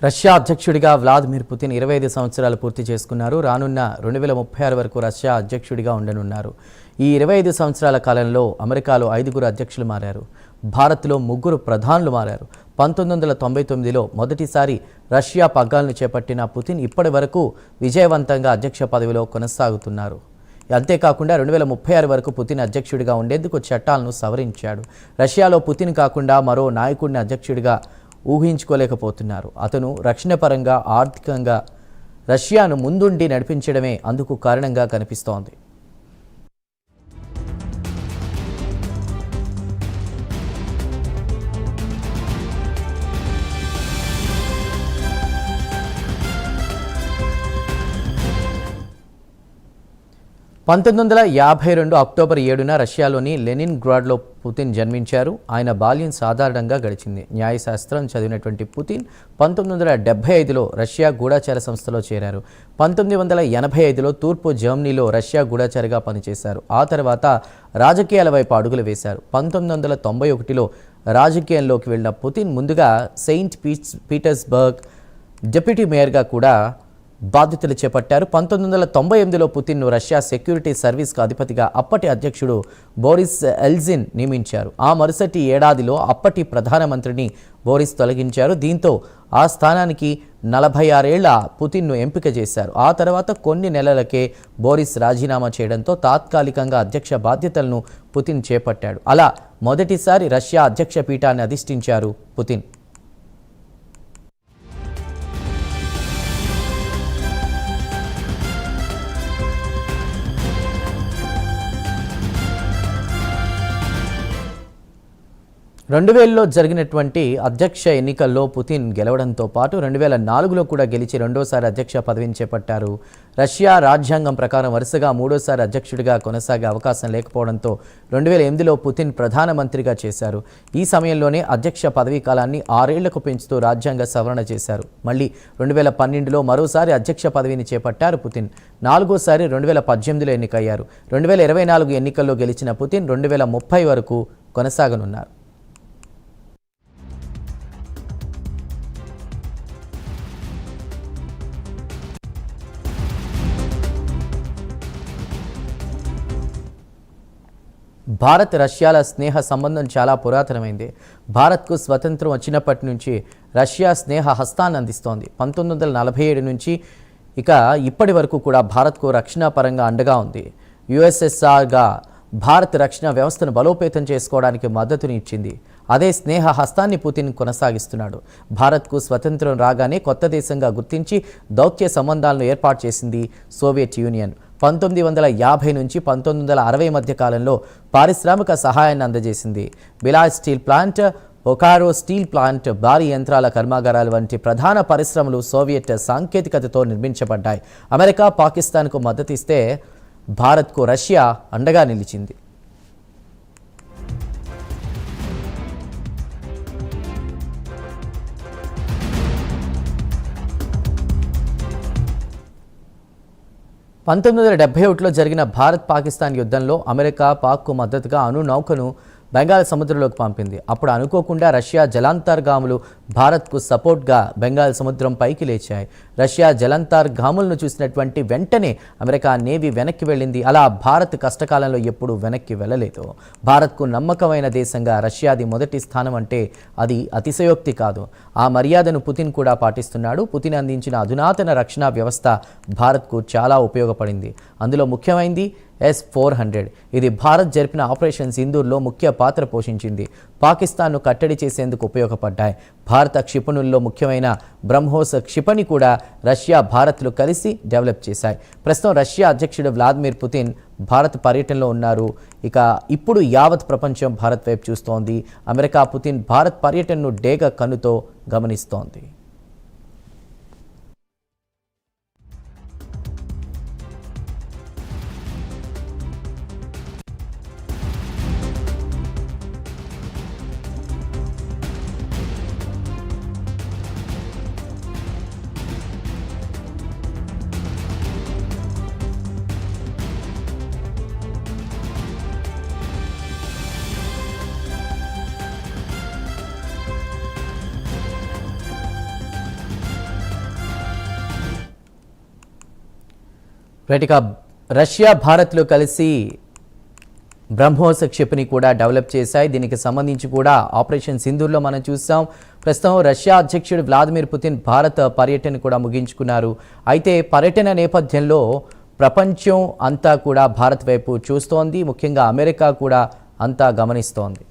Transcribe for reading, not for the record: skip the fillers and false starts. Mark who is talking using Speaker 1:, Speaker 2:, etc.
Speaker 1: Russia అధ్యక్షుడిగా Vladimir Putin 25 సంవత్సరాలు పూర్తి చేసుకున్నారు. రానున్న 2036 వరకు రష్యా అధ్యక్షుడిగా ఉండనున్నారు. ఈ 25 సంవత్సరాల కాలంలో అమెరికాలో 5 అధ్యక్షులు మారారు. భారత్లో 3 ప్రధానులు మారారు. 1999లో మొదటిసారి రష్యా పగ్గాలను చేపట్టిన పుతిన్ ఇప్పటి వరకు విజయవంతంగా అధ్యక్ష పదవిలో కొనసాగుతున్నారు. అంతేకాకుండా 2036 వరకు పుతిన్ అధ్యక్షుడిగా ఉండేందుకు చట్టాలను సవరించాడు. రష్యాలో పుతిన్ కాకుండా మరో నాయకుడిని అధ్యక్షుడిగా ఊహించుకోలేకపోతున్నారు. అతను రక్షణ పరంగా, ఆర్థికంగా రష్యాను ముందుండి నడిపించడమే అందుకు కారణంగా కనిపిస్తోంది. అక్టోబర్ 7న రష్యాలోని లెనిన్గ్రాడ్లో పుతిన్ జన్మించారు. ఆయన బాల్యం సాధారణంగా గడిచింది. న్యాయశాస్త్రం చదివినటువంటి పుతిన్ 1975లో రష్యా గూఢచార సంస్థలో చేరారు. 1985లో తూర్పు జర్మనీలో రష్యా గూఢచారిగా పనిచేశారు. ఆ తర్వాత రాజకీయాల వైపు అడుగులు వేశారు. 1991లో రాజకీయంలోకి వెళ్ళిన పుతిన్ ముందుగా సెయింట్ పీటర్స్బర్గ్ డిప్యూటీ మేయర్గా కూడా బాధ్యతలు చేపట్టారు. 1998లో పుతిన్ను రష్యా సెక్యూరిటీ సర్వీస్కు అధిపతిగా అప్పటి అధ్యక్షుడు బోరిస్ ఎల్జిన్ నియమించారు. ఆ మరుసటి ఏడాదిలో అప్పటి ప్రధానమంత్రిని బోరిస్ తొలగించారు. దీంతో ఆ స్థానానికి 46 ఏళ్ల పుతిన్ను ఎంపిక చేశారు. ఆ తర్వాత కొన్ని నెలలకే బోరిస్ రాజీనామా చేయడంతో తాత్కాలికంగా అధ్యక్ష బాధ్యతలను పుతిన్ చేపట్టాడు. అలా మొదటిసారి రష్యా అధ్యక్ష పీఠాన్ని అధిష్ఠించారు పుతిన్. లో జరిగినటువంటి అధ్యక్ష ఎన్నికల్లో పుతిన్ గెలవడంతో పాటు 2004లో కూడా గెలిచి రెండోసారి అధ్యక్ష పదవిని చేపట్టారు. రష్యా రాజ్యాంగం ప్రకారం వరుసగా మూడోసారి అధ్యక్షుడిగా కొనసాగే అవకాశం లేకపోవడంతో 2008లో పుతిన్ ప్రధానమంత్రిగా చేశారు. ఈ సమయంలోనే అధ్యక్ష పదవీ కాలాన్ని 6 ఏళ్లకు పెంచుతూ రాజ్యాంగ సవరణ చేశారు. మళ్ళీ 2012లో మరోసారి అధ్యక్ష పదవిని చేపట్టారు పుతిన్. నాలుగోసారి 2018లో ఎన్నికయ్యారు. 2024 ఎన్నికల్లో గెలిచిన పుతిన్ 2030 వరకు కొనసాగనున్నారు. భారత్ రష్యాల స్నేహ సంబంధం చాలా పురాతనమైంది. భారత్కు స్వతంత్రం వచ్చినప్పటి నుంచి రష్యా స్నేహ హస్తాన్ని అందిస్తోంది. 1947 నుంచి ఇప్పటి వరకు కూడా భారత్కు రక్షణ పరంగా అండగా ఉంది. యుఎస్ఎస్ఆర్గా భారత్ రక్షణ వ్యవస్థను బలోపేతం చేసుకోవడానికి మద్దతుని ఇచ్చింది. అదే స్నేహ హస్తాన్ని పుతిన్ కొనసాగిస్తున్నాడు. భారత్కు స్వతంత్రం రాగానే కొత్త దేశంగా గుర్తించి దౌత్య సంబంధాలను ఏర్పాటు చేసింది సోవియట్ యూనియన్. 1950 నుంచి 1960 మధ్య కాలంలో పారిశ్రామిక సహాయాన్ని అందజేసింది. Bhilai steel plant, Bokaro steel plant, భారీ యంత్రాల కర్మాగారాలు వంటి ప్రధాన పరిశ్రమలు సోవియట్ సాంకేతికతతో నిర్మించబడ్డాయి. అమెరికా, పాకిస్తాన్కు మద్దతిస్తే భారత్కు రష్యా అండగా నిలిచింది. – 1971లో జరిగిన భారత్ పాకిస్తాన్ యుద్ధంలో అమెరికా పాక్కు మద్దతుగా అణు నౌకను బెంగాల్ సముద్రంలోకి పంపింది. అప్పుడు అనుకోకుండా రష్యా జలాంతర్గాములు భారత్కు సపోర్ట్గా బెంగాల్ సముద్రం పైకి లేచాయి. రష్యా జలాంతర్గాములను చూసినటువంటి వెంటనే అమెరికా నేవీ వెనక్కి వెళ్ళింది. అలా భారత్ కష్టకాలంలో ఎప్పుడూ వెనక్కి వెళ్ళలేదు. భారత్కు నమ్మకమైన దేశంగా రష్యాది మొదటి స్థానం అంటే అది అతిశయోక్తి కాదు. ఆ మర్యాదను పుతిన్ కూడా పాటిస్తున్నాడు. పుతిన్ అందించిన అధునాతన రక్షణ వ్యవస్థ భారత్కు చాలా ఉపయోగపడింది. అందులో ముఖ్యమైనది S-400. ఇది భారత్ జరిపిన ఆపరేషన్ సింధూర్లో ముఖ్య పాత్ర పోషించింది. పాకిస్తాన్ను కట్టడి చేసేందుకు ఉపయోగపడ్డాయి. భారత క్షిపణుల్లో ముఖ్యమైన బ్రహ్మోస్ క్షిపణి కూడా రష్యా, భారత్లు కలిసి డెవలప్ చేశాయి. ప్రస్తుతం రష్యా అధ్యక్షుడు వ్లాదిమిర్ పుతిన్ భారత్ పర్యటనలో ఉన్నారు. ఇప్పుడు యావత్ ప్రపంచం భారత్ వైపు చూస్తోంది. అమెరికా పుతిన్ భారత్ పర్యటనను డేగ కన్నుతో గమనిస్తోంది. రైట్, ఇక రష్యా భారత్లో కలిసి బ్రహ్మోస్ క్షిపణి కూడా డెవలప్ చేశాయి. దీనికి సంబంధించి కూడా ఆపరేషన్ సింధూర్లో మనం చూసాం. ప్రస్తుతం రష్యా అధ్యక్షుడు వ్లాదిమిర్ పుతిన్ భారత్ పర్యటన కూడా ముగించుకున్నారు. అయితే పర్యటన నేపథ్యంలో ప్రపంచం అంతా కూడా భారత్ వైపు చూస్తోంది. ముఖ్యంగా అమెరికా కూడా అంతా గమనిస్తోంది.